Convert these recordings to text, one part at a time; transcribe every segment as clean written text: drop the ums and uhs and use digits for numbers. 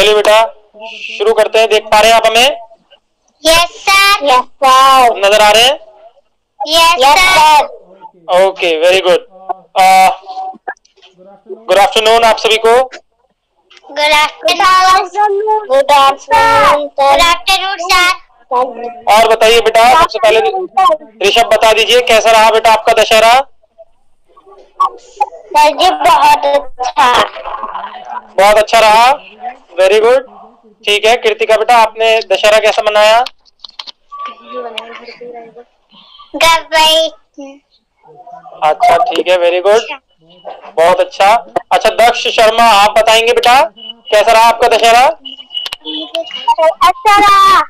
चलिए बेटा शुरू करते हैं। देख पा रहे हैं आप हमें? Yes sir. Yes sir. नजर आ रहे हैं? Yes sir. Okay, very good. Good afternoon आप सभी को। Good afternoon. Good afternoon sir. और बताइए बेटा, सबसे पहले ऋषभ बता दीजिए कैसा रहा बेटा आपका दशहरा? सर जी बहुत अच्छा। बहुत अच्छा रहा, वेरी गुड। ठीक है कृतिका बेटा, आपने दशहरा कैसा मनाया? अच्छा ठीक है, वेरी गुड, बहुत अच्छा। अच्छा दक्ष शर्मा आप बताएंगे बेटा कैसा रहा आपका दशहरा? अच्छा रहा।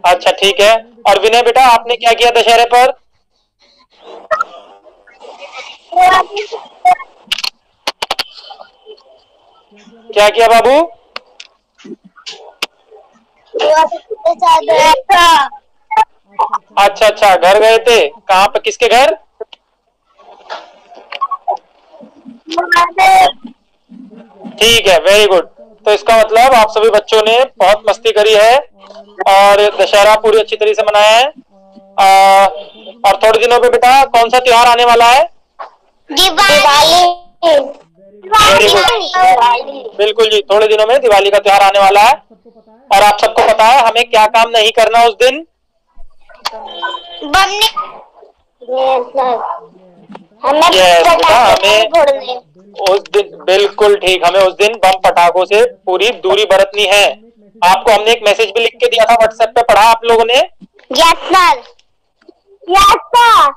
अच्छा ठीक है। और विनय बेटा आपने क्या किया दशहरे पर? क्या किया बाबू? अच्छा अच्छा, घर गए थे, कहाँ पे, किसके घर? ठीक है, वेरी गुड। तो इसका मतलब आप सभी बच्चों ने बहुत मस्ती करी है और दशहरा पूरी अच्छी तरीके से मनाया है। और थोड़े दिनों में बेटा कौन सा त्योहार आने वाला है? दिवाली। वेरी गुड, बिल्कुल जी, थोड़े दिनों में दिवाली का त्योहार आने वाला है। और आप सबको पता है हमें क्या काम नहीं करना उस दिन? बम हमें उस दिन, बिल्कुल ठीक, हमें उस दिन बम पटाखों से पूरी दूरी बरतनी है। आपको हमने एक मैसेज भी लिख के दिया था व्हाट्सएप पे, पढ़ा आप लोगों ने? Yes sir. Yes sir.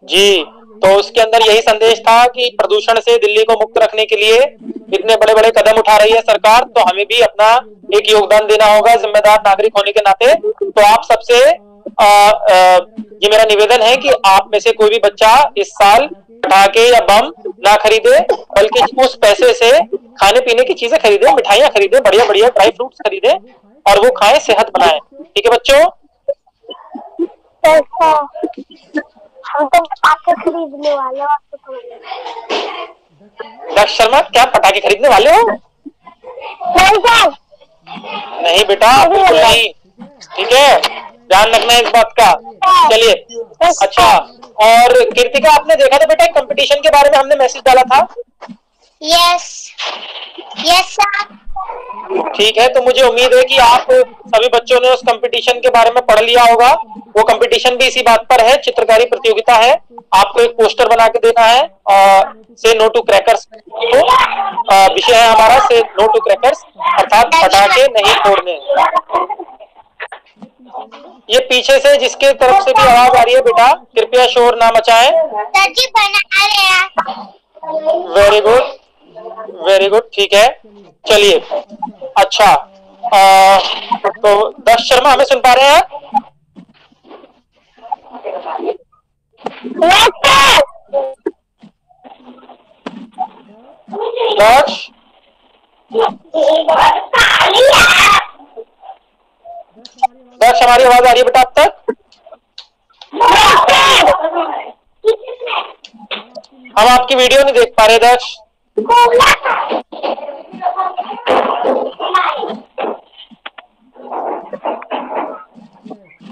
जी, तो उसके अंदर यही संदेश था कि प्रदूषण से दिल्ली को मुक्त रखने के लिए इतने बड़े बड़े कदम उठा रही है सरकार, तो हमें भी अपना एक योगदान देना होगा जिम्मेदार नागरिक होने के नाते। तो आप सबसे ये मेरा निवेदन है कि आप में से कोई भी बच्चा इस साल पटाखे या बम ना खरीदे, बल्कि उस पैसे से खाने पीने की चीजें खरीदे, मिठाइयां खरीदे, बढ़िया बढ़िया ड्राई फ्रूट्स खरीदे और वो खाएं, सेहत बनाएं। ठीक है बच्चों? हम तो पटाखे खरीदने वाले हैं। दक्ष शर्मा क्या पटाखे खरीदने वाले हो? नहीं सर। नहीं बेटा बिल्कुल नहीं, ठीक है, ध्यान रखना है इस बात का। चलिए अच्छा, और कीर्तिका आपने देखा था बेटा कंपटीशन के बारे में हमने मैसेज डाला था? Yes yes sir. ठीक है, तो मुझे उम्मीद है कि आप सभी बच्चों ने उस कंपटीशन के बारे में पढ़ लिया होगा। वो कंपटीशन भी इसी बात पर है, चित्रकारी प्रतियोगिता है। आपको एक पोस्टर बना के देना है से नो टू क्रैकर्स, विषय है हमारा से नो टू क्रैकर्स, अर्थात पटाखे नहीं फोड़ने। ये पीछे से जिसके तरफ से भी आवाज आ रही है बेटा कृपया शोर ना मचाएं। सर जी बना रहे हैं। वेरी गुड, वेरी गुड, ठीक है। चलिए अच्छा, तो दक्ष शर्मा हमें सुन पा रहे हैं? दक्ष दक्ष हमारी आवाज आ रही है बेटा अब तक? हम आपकी वीडियो नहीं देख पा रहे दक्ष।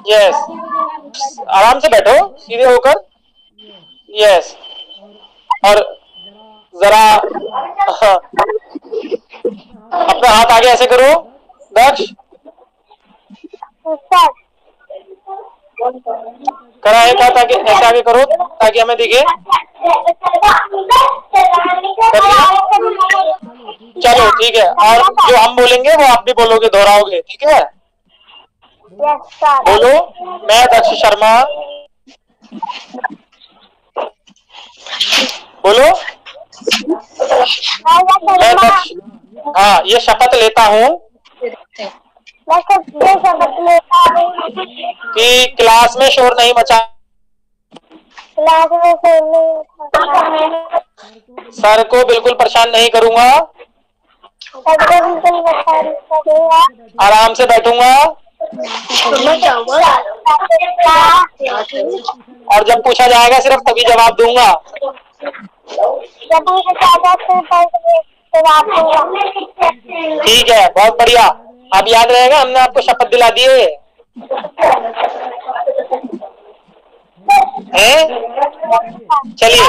यस, आराम से बैठो सीधे होकर। यस, और जरा अपना हाथ आगे ऐसे करो दक्ष, करा एक हाथ आगे, ऐसे आगे करो ताकि हमें दिखे। चलो ठीक है, और जो हम बोलेंगे वो आप भी बोलोगे, दोहराओगे, ठीक है? बोलो, मैं दक्ष शर्मा, बोलो, मैं दक्ष, हाँ, ये शपथ लेता हूँ कि क्लास में शोर नहीं मचा, सर को बिल्कुल परेशान नहीं करूंगा, आराम से बैठूंगा और जब पूछा जाएगा सिर्फ तभी जवाब दूंगा। ठीक है, बहुत बढ़िया। अब याद रहेगा, हमने आपको शपथ दिला दिए हैं। चलिए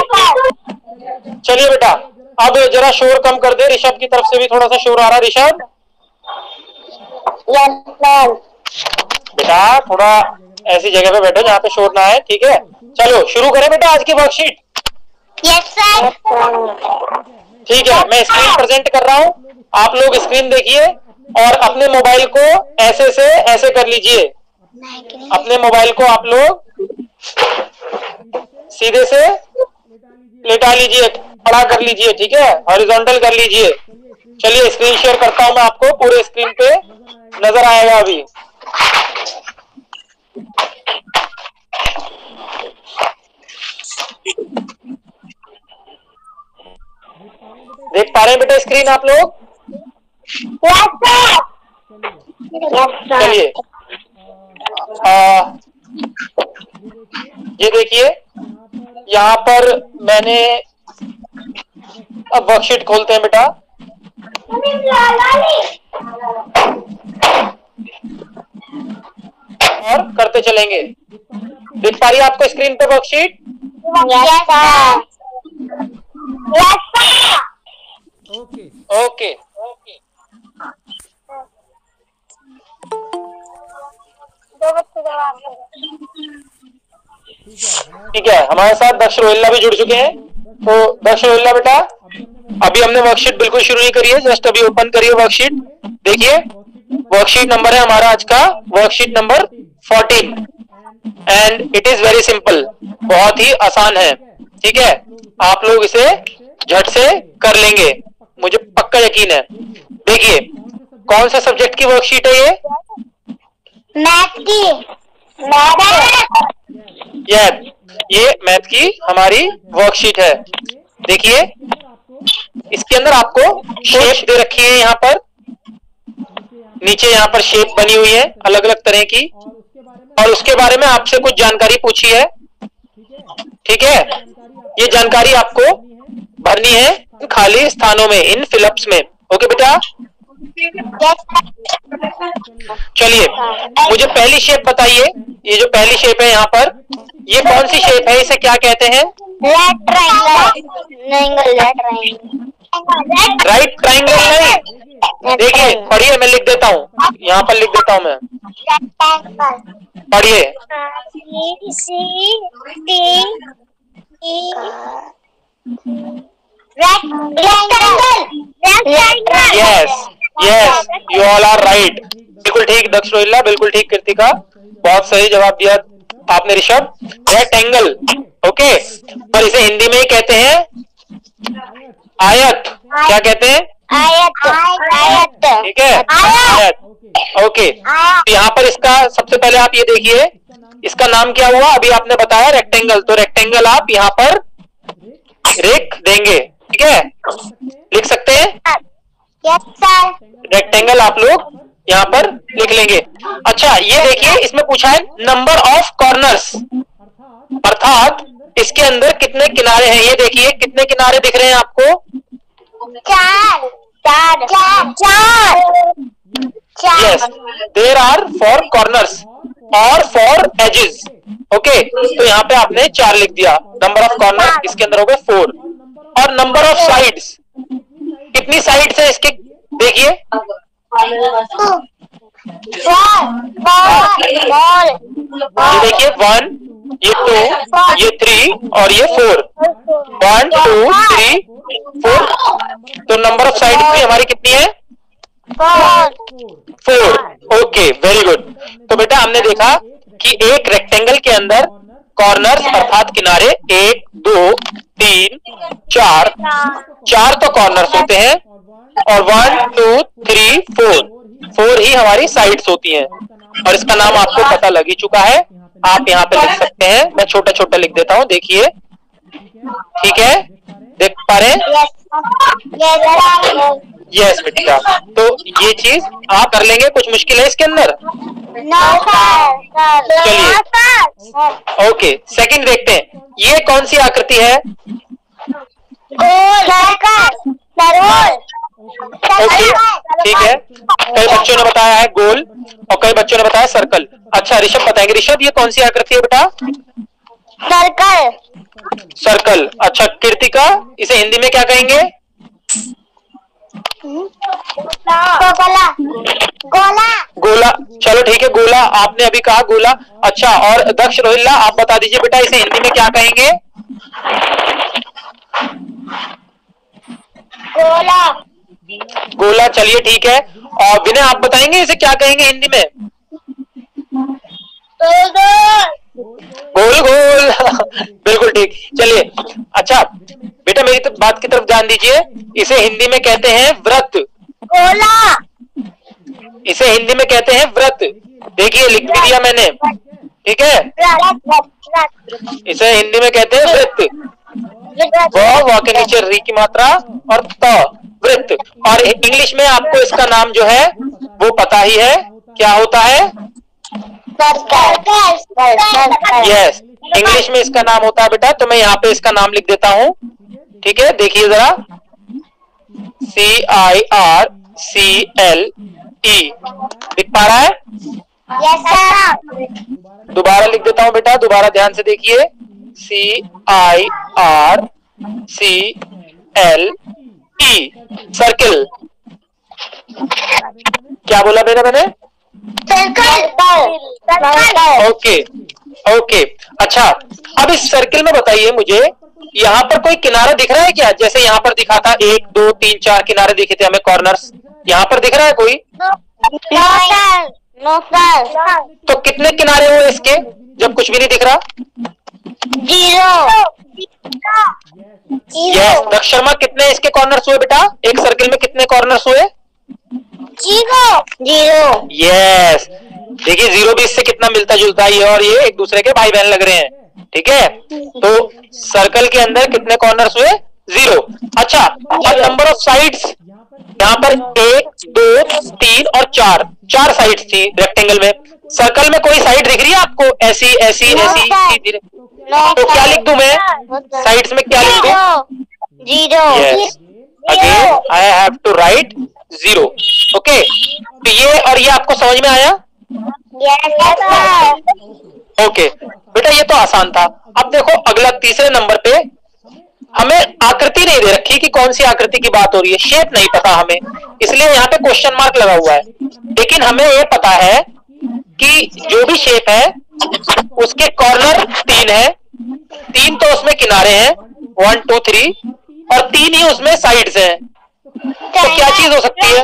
चलिए बेटा, अब जरा शोर कम कर दे। ऋषभ की तरफ से भी थोड़ा सा शोर आ रहा है। ऋषभ बेटा थोड़ा ऐसी जगह पे बैठो जहाँ पे शोर ना आए, ठीक है। चलो शुरू करें बेटा आज की वर्कशीट। Yes sir. ठीक है, मैं स्क्रीन प्रेजेंट कर रहा हूँ, आप लोग स्क्रीन देखिए और अपने मोबाइल को ऐसे से ऐसे कर लीजिए। अपने मोबाइल को आप लोग सीधे से लेटा लीजिए, खड़ा कर लीजिए, ठीक है, हॉरिजॉन्टल कर लीजिए। चलिए स्क्रीन शेयर करता हूं मैं आपको, पूरे स्क्रीन पे नजर आएगा अभी। देख पा रहे हैं बेटा स्क्रीन आप लोग? चलिए ये देखिए, यहाँ पर मैंने, अब वर्कशीट खोलते हैं बेटा। और करते चलेंगे। देख पा रही है आपको स्क्रीन पे वर्कशीट? Okay okay. ठीक है, हमारे साथ दक्ष रोहिल्ला भी जुड़ चुके हैं। तो दक्ष रोहिल्ला बेटा, अभी हमने वर्कशीट बिल्कुल शुरू नहीं करी है, जस्ट अभी ओपन करिए वर्कशीट। देखिए वर्कशीट नंबर है हमारा आज का, worksheet number 14 and it is very simple, बहुत ही आसान है, ठीक है। आप लोग इसे झट से कर लेंगे, मुझे पक्का यकीन है। देखिए कौन सा सब्जेक्ट की वर्कशीट है ये? मैथ की। ये मैथ की हमारी वर्कशीट है। देखिए इसके अंदर आपको शेप दे रखी है, यहाँ पर नीचे यहाँ पर शेप बनी हुई है अलग अलग तरह की, और उसके बारे में आपसे कुछ जानकारी पूछी है, ठीक है। ये जानकारी आपको भरनी है इन खाली स्थानों में, इन फिलअप्स में। ओके बेटा, चलिए मुझे पहली शेप बताइए। ये जो पहली शेप है यहाँ पर, ये कौन सी शेप है, इसे क्या कहते हैं? राइट ट्राइंगल नहीं। देखिए पढ़िए, मैं लिख देता हूँ, यहाँ पर लिख देता हूँ मैं, पढ़िए। Yes yes, you all are right. बिल्कुल ठीक दक्ष रोहिल्ला, बिल्कुल ठीक कृतिका, बहुत सही जवाब दिया आपने ऋषभ। रेक्टेंगल, ओके, पर इसे हिंदी में ही कहते हैं आयत। क्या कहते हैं? आयत। ठीक है, आयत। ओके, तो यहाँ पर इसका सबसे पहले आप ये देखिए, इसका नाम क्या हुआ? अभी आपने बताया रेक्टेंगल, तो रेक्टेंगल आप यहाँ पर लिख देंगे, ठीक है, लिख सकते हैं। रेक्टेंगल आप लोग यहाँ पर लिख लेंगे। अच्छा ये देखिए, इसमें पूछा है नंबर ऑफ कॉर्नर्स, अर्थात इसके अंदर कितने किनारे हैं। ये देखिए कितने किनारे दिख रहे हैं आपको? 4। यस, देयर आर 4 कॉर्नर्स और 4 एजेस। ओके, तो यहाँ पे आपने 4 लिख दिया। नंबर ऑफ कॉर्नर इसके अंदर हो गए 4। और नंबर ऑफ साइड्स, कितनी साइड्स है इसके? देखिए ये देखिए 1, ये 2, ये 3 और ये 4। 1 2 3 4। तो नंबर ऑफ साइड्स भी हमारी कितनी है? 4। Okay, very good. तो बेटा हमने देखा कि एक रेक्टेंगल के अंदर कॉर्नर्स अर्थात किनारे 1 2 3 4 तो कॉर्नर्स होते हैं, और 1 2 3 4 ही हमारी साइड्स होती हैं। और इसका नाम आपको पता लग ही चुका है, आप यहाँ पे लिख सकते हैं। मैं छोटा छोटा लिख देता हूँ, देखिए, ठीक है, देख पा रहे हैं? यस बेटा, तो ये चीज आप कर लेंगे। कुछ मुश्किल है इसके अंदर? चलिए ओके, सेकंड देखते हैं, ये कौन सी आकृति है? ओके ठीक है, कई बच्चों ने बताया है गोल और कई बच्चों ने बताया सर्कल। अच्छा ऋषभ बताएंगे। ऋषभ ये कौन सी आकृति है बेटा? सर्कल। सर्कल। अच्छा कृतिका इसे हिंदी में क्या कहेंगे? गोला। गोला। गोला। चलो ठीक है गोला, आपने अभी कहा गोला। अच्छा और दक्ष रोहिल्ला आप बता दीजिए बेटा इसे हिंदी में क्या कहेंगे? गोला। गोला। चलिए ठीक है, और विनय आप बताएंगे इसे क्या कहेंगे हिंदी में? गोल गोल। बिल्कुल ठीक, चलिए। अच्छा बेटा मेरी बात की तरफ ध्यान दीजिए, इसे हिंदी में कहते हैं व्रत। गोला। इसे हिंदी में कहते हैं व्रत। देखिए लिख भी दिया मैंने, ठीक है। इसे हिंदी में कहते हैं व्रत। व के नीचे री की मात्रा और त, व्रत। और इंग्लिश में आपको इसका नाम जो है वो पता ही है, क्या होता है? यस, इंग्लिश में इसका नाम होता है बेटा, तो मैं यहाँ पे इसका नाम लिख देता हूँ, ठीक है। देखिए जरा, CIRCLE लिख पा रहा है? Yes sir. दोबारा लिख देता हूँ बेटा, दोबारा ध्यान से देखिए, CIRCLE, सर्किल। क्या बोला बेटा मैंने? Okay okay. अच्छा अब इस सर्किल में बताइए मुझे, यहाँ पर कोई किनारा दिख रहा है क्या? जैसे यहाँ पर दिखा था 1 2 3 4 किनारे दिखे थे हमें, कॉर्नर्स। यहाँ पर दिख रहा है कोई? No sir. तो कितने किनारे हुए इसके जब कुछ भी नहीं दिख रहा? 0। यस। दक्ष शर्मा कितने इसके कॉर्नर्स हुए बेटा? एक सर्किल में कितने कॉर्नर्स हुए? 0। यस। देखिए 0 भी इससे कितना मिलता जुलता है, ये और ये एक दूसरे के भाई बहन लग रहे हैं, ठीक है। तो सर्कल के अंदर कितने कॉर्नर्स हुए? 0। अच्छा और नंबर ऑफ साइड्स, यहाँ पर 1 2 3 और 4 साइड्स थी रेक्टेंगल में। सर्कल में कोई साइड दिख रही है आपको? ऐसी ऐसी ऐसी सीधी? तो क्या लिख दूं मैं साइड्स में, क्या लिख दूं? 0। Yes, again I have to write 0। Okay, तो ये और ये आपको समझ में आया? Yes sir. ओके बेटा ये तो आसान था। अब देखो अगला तीसरे नंबर पे हमें आकृति नहीं दे रखी कि कौन सी आकृति की बात हो रही है, शेप नहीं पता हमें, इसलिए यहाँ पे क्वेश्चन मार्क लगा हुआ है। लेकिन हमें ये पता है कि जो भी शेप है उसके कॉर्नर 3 है, 3 तो उसमें किनारे हैं 1 2 3 और 3 ही उसमें साइड्स हैं। तो क्या चीज हो सकती है?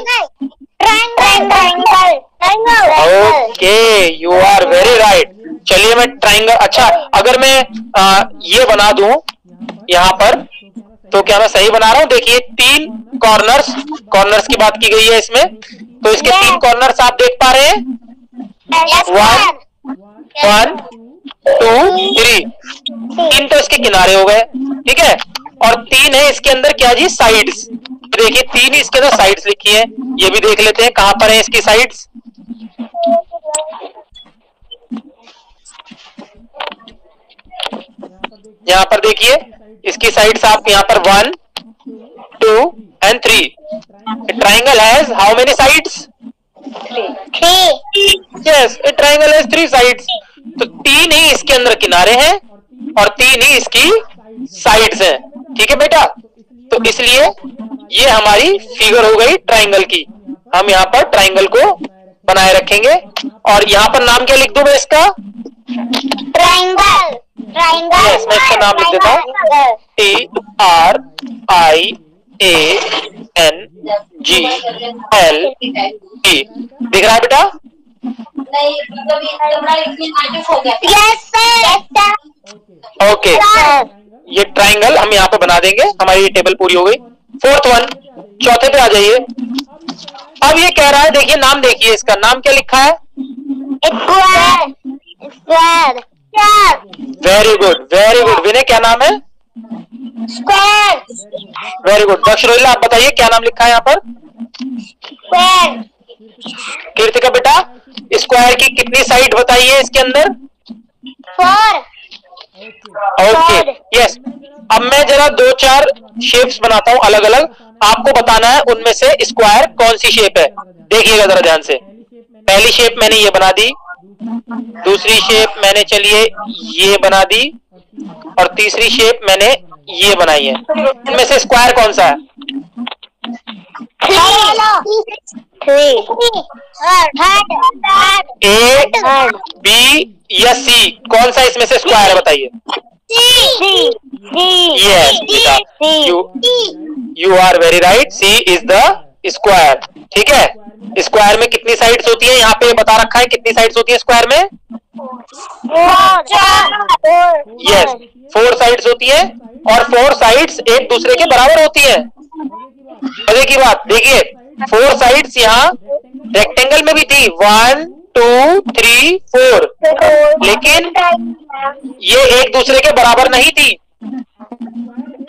Okay you are very right. चलिए मैं ट्राइंगल, अच्छा अगर मैं ये बना दूं यहाँ पर, तो क्या मैं सही बना रहा हूँ? देखिए 3 कॉर्नर्स की बात की गई है इसमें, तो इसके 3 कॉर्नर्स आप देख पा रहे हैं? 1 2 3, 3 तो इसके किनारे हो गए, ठीक है। और 3 है इसके अंदर क्या जी? साइड्स। देखिए 3 ही इसके अंदर साइड्स लिखी है, ये भी देख लेते हैं कहां पर है इसकी साइड्स। यहाँ पर देखिए इसकी साइड्स आप यहाँ पर 1 2 and 3। Triangle has how many sides? 3। Yes, A triangle has 3 sides. तो 3 ही इसके अंदर किनारे हैं और 3 ही इसकी साइड्स हैं, ठीक है बेटा। तो इसलिए ये हमारी फिगर हो गई ट्राइंगल की। हम यहाँ पर ट्राइंगल को बनाए रखेंगे और यहाँ पर नाम क्या लिख दूं मैं इसका? ट्राइंगल। यस, मैं इसका नाम लिख देता हूँ TRIANGLE। दिख रहा है बेटा? Yes sir. ओके, ये ट्राइंगल हम यहाँ पे बना देंगे, हमारी टेबल पूरी हो गई। 4th वन, चौथे पे आ जाइए। अब ये कह रहा है, देखिए नाम देखिए, इसका नाम क्या लिखा है? Square. Very good very good. Vinay क्या नाम है? Square. Very good. Daksh Rohila आप बताइए क्या नाम लिखा है यहाँ पर? स्क्वायर। कीर्तिका बेटा स्क्वायर की कितनी साइड बताइए इसके अंदर? 4। Okay yes. अब मैं जरा 2-4 शेप्स बनाता हूं अलग अलग, आपको बताना है उनमें से स्क्वायर कौन सी शेप है। देखिएगा जरा ध्यान से। पहली शेप मैंने ये बना दी, दूसरी शेप मैंने चलिए ये बना दी, और तीसरी शेप मैंने ये बनाई है। इनमें से स्क्वायर कौन सा है? ए, बी या सी, कौन सा इसमें से स्क्वायर है बताइए? यस बेटा, you are very right, C is the square. ठीक है, स्क्वायर में कितनी साइड्स होती है? यहाँ पे बता रखा है कितनी साइड्स होती है स्क्वायर में। यस, 4 साइड्स होती है, और 4 साइड्स एक दूसरे के बराबर होती है। मजे की बात देखिए, 4 साइड्स यहाँ रेक्टेंगल में भी थी, 1 2 3 4, लेकिन ये एक दूसरे के बराबर नहीं थी।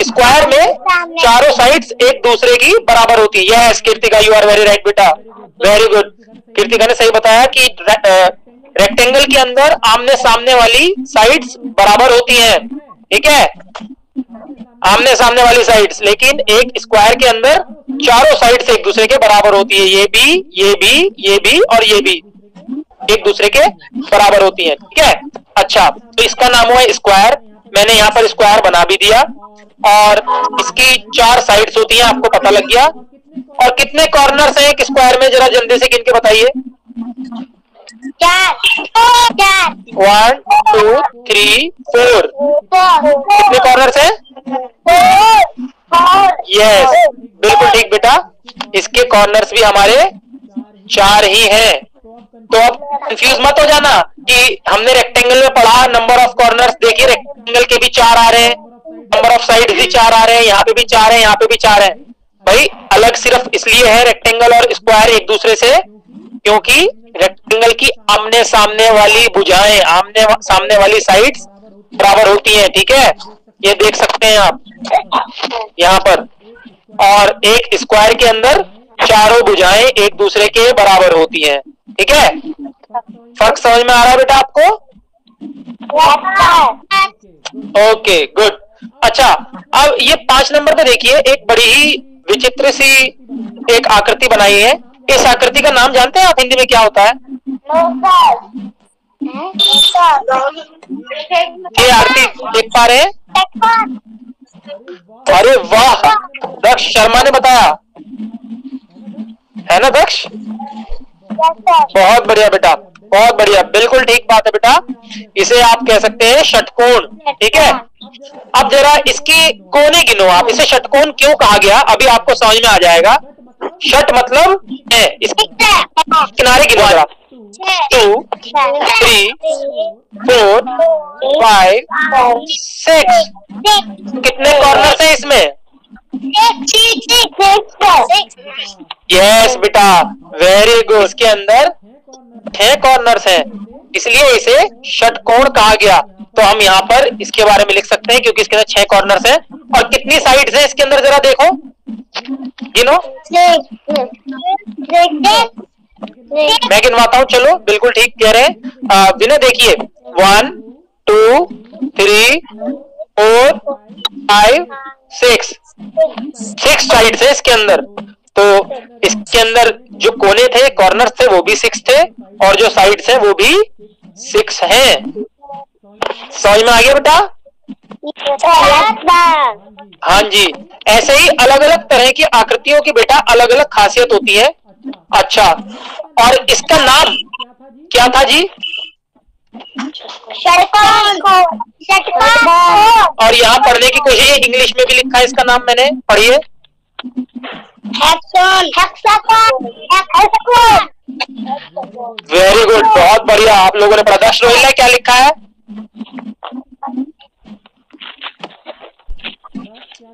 स्क्वायर में चारों साइड्स एक दूसरे की बराबर होती है। Yes Kirtika, you are very right बेटा, वेरी गुड। कीर्तिका ने सही बताया कि रेक्टेंगल के अंदर आमने सामने वाली साइड्स बराबर होती हैं। ठीक है, आमने सामने वाली साइड्स, लेकिन एक स्क्वायर के अंदर चारों साइड्स एक दूसरे के बराबर होती है। ये भी, ये भी, ये भी और ये भी एक दूसरे के बराबर होती हैं। ठीक है, अच्छा, तो इसका नाम हुआ स्क्वायर। मैंने यहाँ पर स्क्वायर बना भी दिया, और इसकी 4 साइड्स होती हैं, आपको पता लग गया। और कितने कॉर्नर्स हैं एक स्क्वायर में, जरा जल्दी से गिन के बताइए। 1 2 3 4, कितने कॉर्नर्स हैं? यस, बिल्कुल ठीक बेटा, इसके कॉर्नर्स भी हमारे 4 ही हैं। तो अब कंफ्यूज मत हो जाना कि हमने रेक्टेंगल में पढ़ा नंबर ऑफ कॉर्नर्स, देखिए रेक्टेंगल के भी 4 आ रहे हैं, नंबर ऑफ साइड भी 4 आ रहे हैं, यहाँ पे भी 4 है, यहाँ पे भी 4 है। भाई अलग सिर्फ इसलिए है रेक्टेंगल और स्क्वायर एक दूसरे से, क्योंकि रेक्टेंगल की आमने सामने वाली भुजाएं, आमने सामने वाली साइड्स बराबर होती हैं। ठीक है, ये देख सकते हैं आप यहाँ पर, और एक स्क्वायर के अंदर चारों भुजाएं एक दूसरे के बराबर होती हैं। ठीक है, फर्क समझ में आ रहा है बेटा आपको? Okay good. अच्छा, अब ये 5 नंबर पे देखिए, एक बड़ी ही विचित्र सी एक आकृति बनाई है। इस आकृति का नाम जानते हैं आप हिंदी में क्या होता है? ये आकृति देख पा रहे हैं? अरे वाह, दक्ष शर्मा ने बताया है ना दक्ष? बहुत बढ़िया बेटा, बहुत बढ़िया, बिल्कुल ठीक बात है बेटा। इसे आप कह सकते हैं षटकोण। ठीक है, अब जरा इसके कोने गिनो आप, इसे षटकोण क्यों कहा गया अभी आपको समझ में आ जाएगा। षट मतलब है, इसके किनारे गिनो जरा, 2 3 4 5 6, कितने कॉर्नर्स हैं इसमें? यस बेटा, वेरी गुड, इसके अंदर 6 कॉर्नर्स हैं, इसलिए इसे षटकोण कहा गया। तो हम यहाँ पर इसके बारे में लिख सकते हैं क्योंकि इसके अंदर 6 कॉर्नर्स हैं। और कितनी साइड्स हैं इसके अंदर जरा देखो, गिनो। मैं गिनवाता हूँ, चलो, बिल्कुल ठीक कह रहे हैं विनय। देखिए 1 2 3 4 5 6 साइड्स है इसके अंदर। तो इसके अंदर जो कोने थे, कॉर्नर्स थे, वो भी 6 थे, और जो साइड्स हैं वो भी 6 हैं। समझ में आ गया बेटा? हाँ जी, ऐसे ही अलग अलग तरह की आकृतियों की बेटा अलग अलग खासियत होती है। अच्छा, और इसका नाम क्या था जी? और यहाँ पढ़ने की कोशिश, इंग्लिश में भी लिखा है इसका नाम, मैंने पढ़िए। वेरी गुड, बहुत बढ़िया, आप लोगों ने पढ़ा। दक्ष रोहिला क्या लिखा है?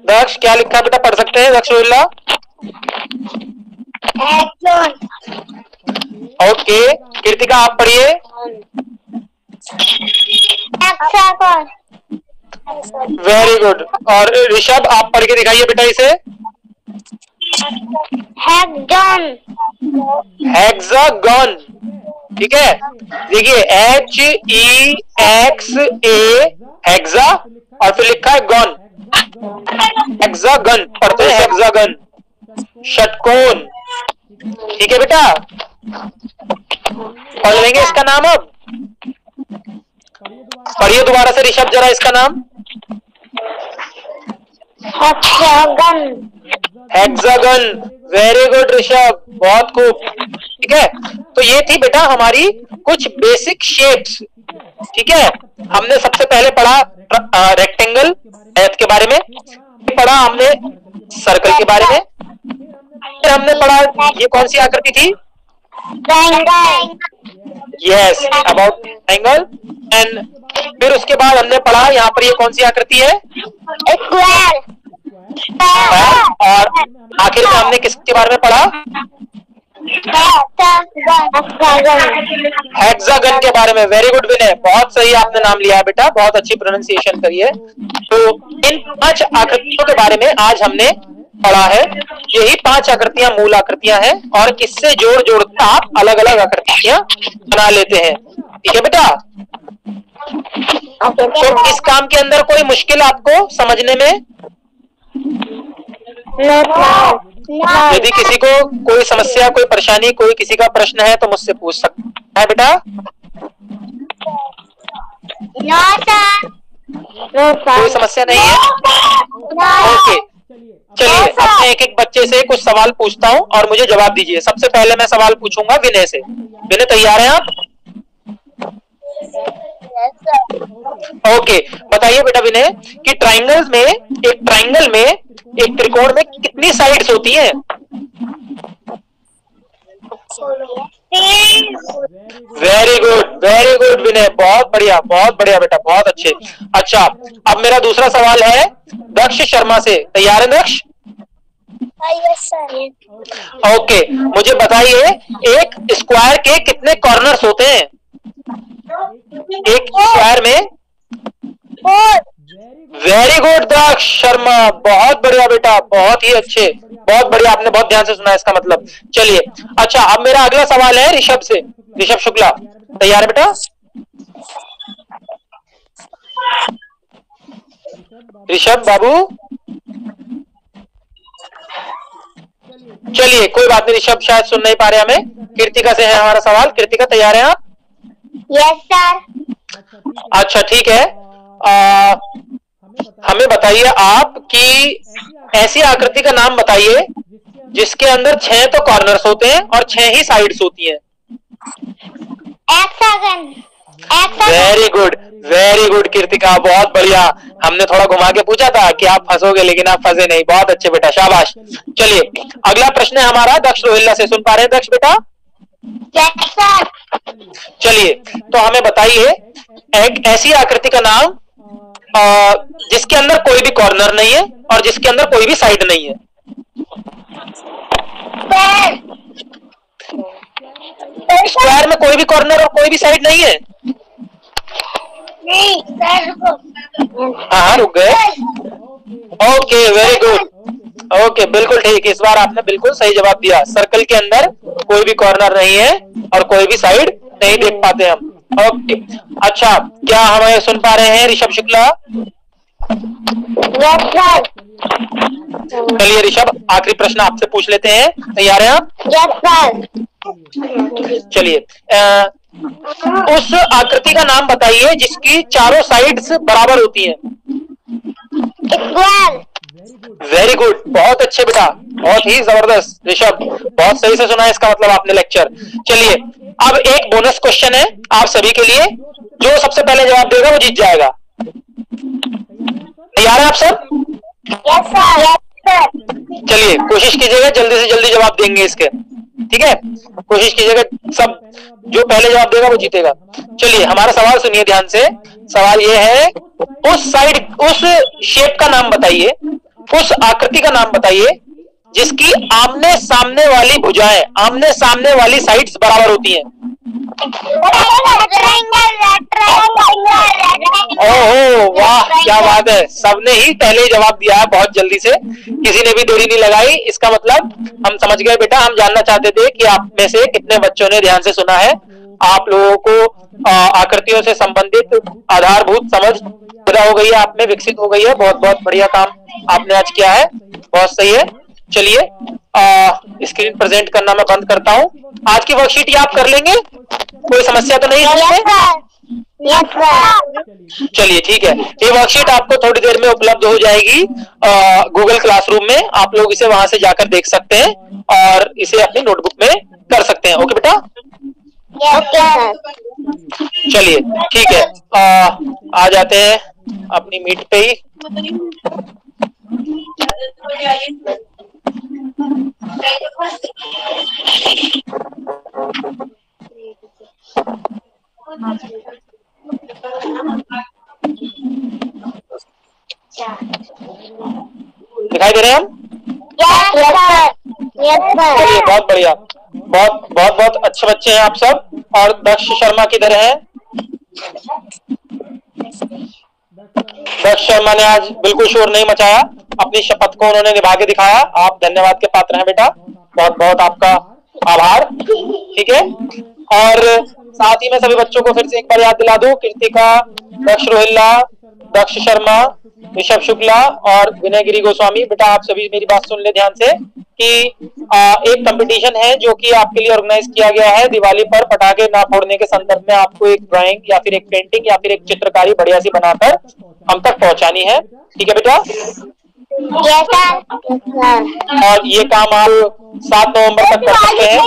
दक्ष क्या लिखा है बेटा, पढ़ सकते हैं दक्ष रोहिला? ओके, कीर्तिका आप पढ़िए। वेरी गुड, और ऋषभ आप पढ़ के दिखाइए बेटा इसे। हेक्सागन। ठीक है, देखिए HEXA हेक्सा और फिर लिखा है गन, हेक्सागन पढ़ते हैं, हेक्सागन षटकोण। ठीक है बेटा, पढ़ लेंगे इसका नाम। अब पढ़िए दोबारा से ऋषभ जरा इसका नाम। Hexagon. Hexagon, very good Rishabh, बहुत खूब। ठीक है, तो ये थी बेटा हमारी कुछ बेसिक शेप्स। ठीक है, हमने सबसे पहले पढ़ा रेक्टेंगल आयत के बारे में, पढ़ा हमने सर्कल के बारे में, फिर हमने पढ़ा ये कौन सी आकृति थी, triangle. Yes, about triangle. And फिर उसके बाद हमने पढ़ा यहाँ पर ये कौन सी आकृति है, स्क्वायर। और आखिर में हमने किसके बारे में पढ़ा, हेक्सागन के बारे में। वेरी गुड विनय, बहुत सही आपने नाम लिया बेटा, बहुत अच्छी प्रोनाउंसिएशन करिए। तो इन 5 आकृतियों के बारे में आज हमने पढ़ा है। यही 5 आकृतियां मूल आकृतियां हैं और किससे जोड़ जोड़कर आप अलग अलग आकृतियां बना लेते हैं। ठीक है बेटा, तो इस काम के अंदर कोई मुश्किल आपको समझने में, यदि किसी को कोई समस्या, कोई परेशानी, कोई किसी का प्रश्न है तो मुझसे पूछ सकता है बेटा। कोई समस्या नहीं है, ओके। चलिए अब मैं एक एक बच्चे से कुछ सवाल पूछता हूं और मुझे जवाब दीजिए। सबसे पहले मैं सवाल पूछूंगा विनय से। विनय तैयार हैं आप? ओके, बताइए बेटा विनय कि ट्रायंगल में एक त्रिकोण में कितनी साइड्स होती हैं? वेरी गुड विनय, बहुत बढ़िया बेटा, बहुत अच्छे। अच्छा, अब मेरा दूसरा सवाल है दक्ष शर्मा से। तैयार है दक्ष? ओके, मुझे बताइए एक स्क्वायर के कितने कॉर्नर्स होते हैं? एक स्क्वायर में? वेरी गुड दक्ष शर्मा, बहुत बढ़िया बेटा, बहुत ही अच्छे, बहुत बढ़िया, आपने बहुत ध्यान से सुना इसका मतलब। चलिए, अच्छा अब मेरा अगला सवाल है ऋषभ से, ऋषभ शुक्ला। तैयार है बेटा? ऋषभ बाबू, चलिए कोई बात नहीं, ऋषभ शायद सुन नहीं पा रहे हमें। कृतिका से है हमारा सवाल। कृतिका तैयार है आप? Yes sir. अच्छा ठीक है, हमें बताइए आप कि ऐसी आकृति का नाम बताइए जिसके अंदर 6 तो कॉर्नर्स होते हैं और 6 ही साइड्स होती हैं। हेक्सागन। वेरी गुड कृतिका, बहुत बढ़िया। हमने थोड़ा घुमा के पूछा था कि आप फंसोगे, लेकिन आप फंसे नहीं, बहुत अच्छे बेटा, शाबाश। चलिए अगला प्रश्न है हमारा दक्ष रोहिल्ला से। सुन पा रहे हैं दक्ष बेटा? Yes sir. चलिए, तो हमें बताइए एक ऐसी आकृति का नाम जिसके अंदर कोई भी कॉर्नर नहीं है और जिसके अंदर कोई भी साइड नहीं है। स्क्वायर में कोई भी कॉर्नर और कोई भी साइड नहीं है? नहीं सर। हाँ रुक गए। ओके वेरी गुड, ओके बिल्कुल ठीक, इस बार आपने बिल्कुल सही जवाब दिया। सर्कल के अंदर कोई भी कॉर्नर नहीं है और कोई भी साइड नहीं देख पाते हम। ओके, अच्छा क्या हमें सुन पा रहे हैं ऋषभ शुक्ला? Yes sir. चलिए ऋषभ, आखिरी प्रश्न आपसे पूछ लेते हैं। तैयार हैं आप? Yes sir. चलिए, उस आकृति का नाम बताइए जिसकी चारों साइड्स बराबर होती हैं। स्क्वायर। वेरी गुड, बहुत अच्छे बेटा, बहुत ही जबरदस्त ऋषभ, बहुत सही से सुना इसका मतलब आपने लेक्चर। चलिए अब एक बोनस क्वेश्चन है आप सभी के लिए, जो सबसे पहले जवाब देगा वो जीत जाएगा। तैयार है आप सब? Yes sir. Yes sir. चलिए कोशिश कीजिएगा जल्दी से जल्दी जवाब देंगे इसके, ठीक है? कोशिश कीजिएगा, सब जो पहले जवाब देगा वो जीतेगा। चलिए हमारा सवाल सुनिए ध्यान से। सवाल ये है, उस शेप का नाम बताइए, उस आकृति का नाम बताइए जिसकी आमने सामने वाली भुजाएं, आमने सामने वाली साइड्स बराबर होती हैं। ओहो वाह, क्या बात है, सबने ही पहले ही जवाब दिया है बहुत जल्दी से, किसी ने भी देरी नहीं लगाई। इसका मतलब हम समझ गए बेटा, हम जानना चाहते थे कि आप में से कितने बच्चों ने ध्यान से सुना है। आप लोगों को आकृतियों से संबंधित आधारभूत समझ पैदा हो गई है, आप में विकसित हो गई है। बहुत बहुत बढ़िया काम आपने आज किया है, बहुत सही है। चलिए स्क्रीन प्रेजेंट करना मैं बंद करता हूँ। आज की वर्कशीट ये आप कर लेंगे, कोई समस्या तो नहीं है? चलिए ठीक है, ये वर्कशीट आपको थोड़ी देर में उपलब्ध हो जाएगी गूगल क्लासरूम में। आप लोग इसे वहां से जाकर देख सकते हैं और इसे अपनी नोटबुक में कर सकते हैं। ओके बेटा, चलिए ठीक है, आ जाते हैं अपनी मीट पे ही। दिखाई दे रहे हैं हम? चलिए बहुत बढ़िया, बहुत बहुत बहुत अच्छे बच्चे हैं आप सब। और दक्ष शर्मा किधर है? दक्ष शर्मा ने आज बिल्कुल शोर नहीं मचाया, अपनी शपथ को उन्होंने निभा के दिखाया। आप धन्यवाद के पात्र हैं बेटा, बहुत बहुत आपका आभार। ठीक है, और साथ ही मैं सभी बच्चों को फिर से एक बार याद दिला दूं, कृतिका, दक्ष रोहिल्ला, दक्ष शर्मा, ऋषभ शुक्ला और विनय गिरी गोस्वामी, बेटा आप सभी मेरी बात सुन ले ध्यान से कि एक कंपटीशन है जो कि आपके लिए ऑर्गेनाइज किया गया है। दिवाली पर पटाखे ना फोड़ने के संदर्भ में आपको एक ड्राइंग या फिर एक पेंटिंग या फिर एक चित्रकारी बढ़िया सी बनाकर हम तक पहुंचानी है। ठीक है बेटा? और ये काम आप 7 नवंबर तक कर सकते हैं।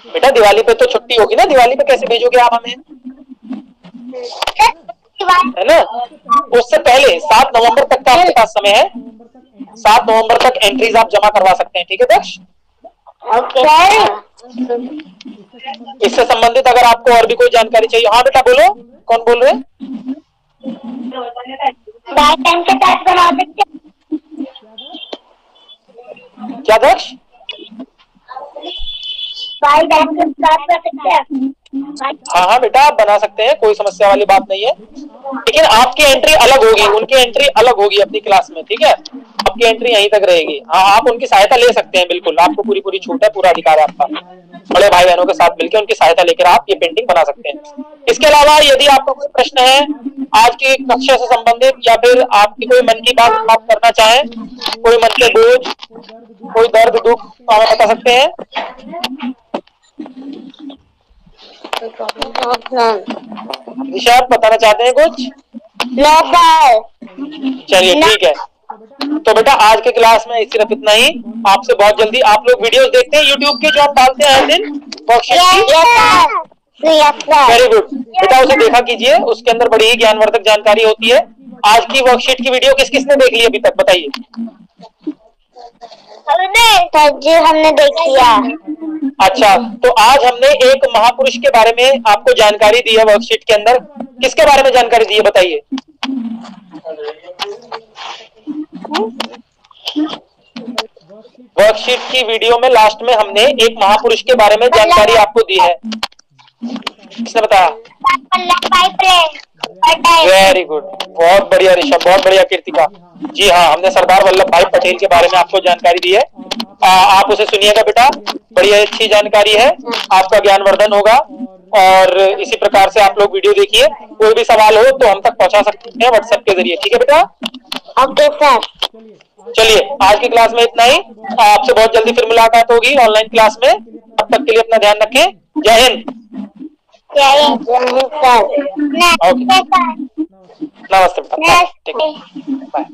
बेटा दिवाली पे तो छुट्टी होगी ना, दिवाली पे कैसे भेजोगे आप हमें, है ना? उससे पहले 7 नवंबर तक का आपके पास समय है। 7 नवंबर तक एंट्रीज आप जमा करवा सकते हैं। ठीक है दक्ष? इससे संबंधित अगर आपको और भी कोई जानकारी चाहिए, हाँ बेटा बोलो, कौन बोल रहे हैं? क्या दक्ष? हाँ हाँ बेटा आप बना सकते हैं, कोई समस्या वाली बात नहीं है, लेकिन आपकी एंट्री अलग होगी, उनकी एंट्री अलग होगी अपनी क्लास में। ठीक है, आपकी एंट्री यहीं तक रहेगी। हाँ आप उनकी सहायता ले सकते हैं, बिल्कुल आपको पूरी पूरी छूट है, पूरा अधिकार है आपका। बड़े भाई बहनों के साथ मिलकर उनकी सहायता लेकर आप ये पेंटिंग बना सकते हैं। इसके अलावा यदि आपका कोई प्रश्न है आज की कक्षा से संबंधित या फिर आपकी कोई मन की बात आप करना चाहें, कोई मन के बोझ, कोई दर्द दुख तो हमें बता सकते हैं। ऋषभ बताना चाहते हैं कुछ? चलिए ठीक है, तो बेटा आज के क्लास में सिर्फ इतना ही। आपसे बहुत जल्दी, आप लोग वीडियोस देखते हैं यूट्यूब के जो आप डालते हैं हर दिन वर्कशीट? वेरी गुड बेटा, उसे देखा कीजिए, उसके अंदर बड़ी ही ज्ञानवर्धक जानकारी होती है। आज की वर्कशीट की वीडियो किस किसने देख ली अभी तक, बताइए? हमने देख लिया। अच्छा, तो आज हमने एक महापुरुष के बारे में आपको जानकारी दी है वर्कशीट के अंदर। किसके बारे में जानकारी दी है बताइए? वर्कशीट की वीडियो में लास्ट में हमने एक महापुरुष के बारे में जानकारी आपको दी है। किसने बताया? वेरी गुड, बहुत बढ़िया ऋषभ, बहुत बढ़िया कृतिका। जी हाँ, हमने सरदार वल्लभ भाई पटेल के बारे में आपको जानकारी दी है। आप उसे सुनिएगा बेटा, बड़ी अच्छी जानकारी है, आपका ज्ञानवर्धन होगा। और इसी प्रकार से आप लोग वीडियो देखिए, कोई भी सवाल हो तो हम तक पहुंचा सकते हैं व्हाट्सएप के जरिए। ठीक है बेटा? Okay sir. चलिए आज की क्लास में इतना ही, आपसे बहुत जल्दी फिर मुलाकात होगी ऑनलाइन क्लास में। तब तक के लिए अपना ध्यान रखें। जय हिंद। नमस्ते बेटा, बाय।